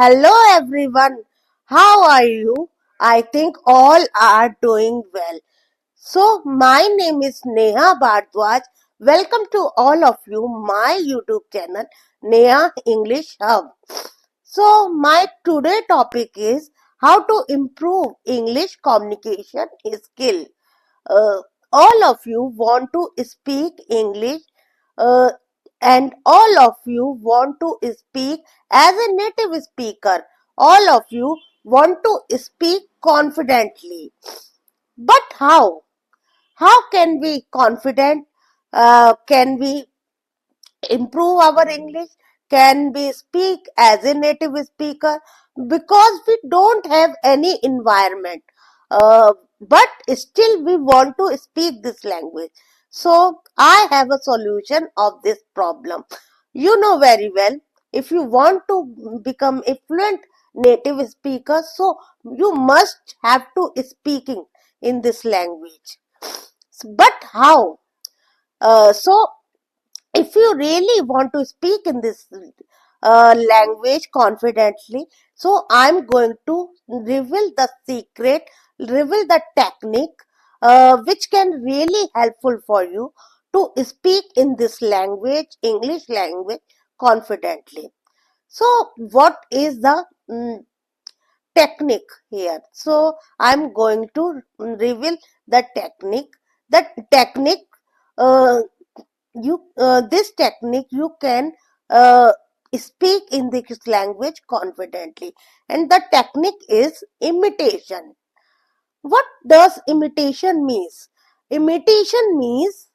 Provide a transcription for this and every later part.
Hello everyone. How are you? I think all are doing well. So my name is Neha Bhardwaj. Welcome to all of you my YouTube channel Neha English Hub. So my today topic is how to improve English communication skill. uh, all of you want to speak English, uh, and all of you want to speak as a native speaker. All of you want to speak confidently. But how? How can we confident? Can we improve our English? Can we speak as a native speaker? Because we don't have any environment, but still we want to speak this language. So I have a solution of this problem. You know very well, if you want to become a fluent native speaker, so you must have to speaking in this language. But how? So if you really want to speak in this language confidently, so I'm going to reveal the secret, reveal the technique which can really helpful for you to speak in this language, English language, confidently. So what is the technique here? So I'm going to reveal the technique. That technique, uh, this technique you can uh, speak in this language confidently, and the technique is imitation. What does imitation means? Imitation means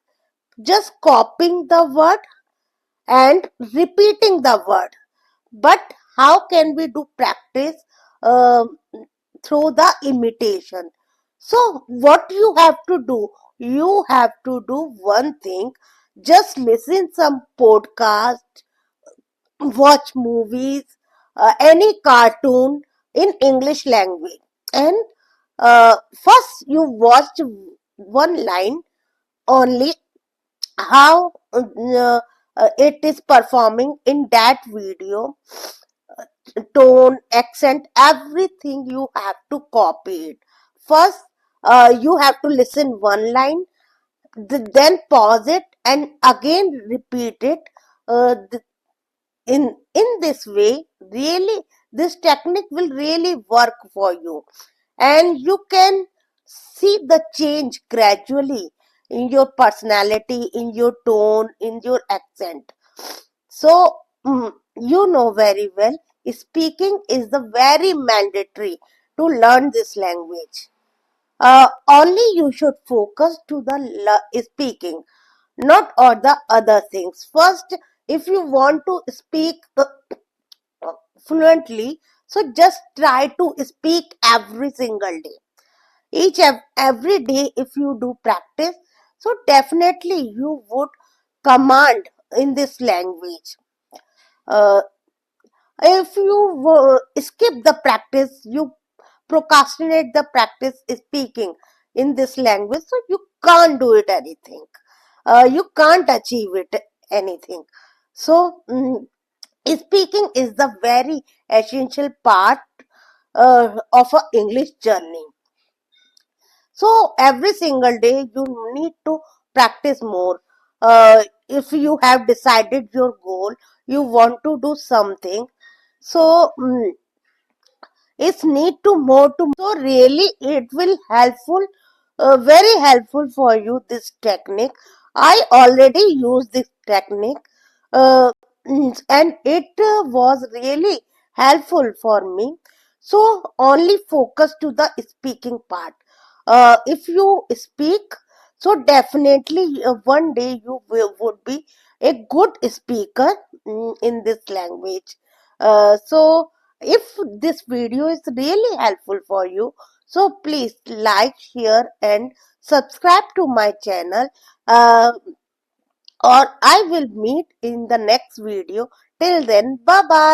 just copying the word and repeating the word. But how can we do practice uh, through the imitation? So what you have to do, you have to do one thing: just listen some podcast, watch movies, any cartoon in English language, and first you watch one line only, how it is performing in that video, tone, accent, everything you have to copy it. First, you have to listen one line, then pause it, and again repeat it. In this way, really, this technique will really work for you, and you can see the change gradually in your personality, in your tone, in your accent. So, you know very well, speaking is the very mandatory to learn this language. Only you should focus to the speaking, not all the other things. First, if you want to speak fluently, so just try to speak every single day. Every day, if you do practice, so definitely you would command in this language. Uh, if you skip the practice, you procrastinate the practice speaking in this language, so you can't do it anything. You can't achieve it anything. So speaking is the very essential part of a English journey. So every single day you need to practice more. If you have decided your goal, you want to do something, so it's need to more to, so really it will helpful, very helpful for you, this technique. I already use this technique, uh, and it was really helpful for me. So only focus to the speaking part. If you speak, so definitely one day you would be a good speaker in this language. So if this video is really helpful for you, so please like, share, and subscribe to my channel, uh, or I will meet in the next video. Till then, bye bye.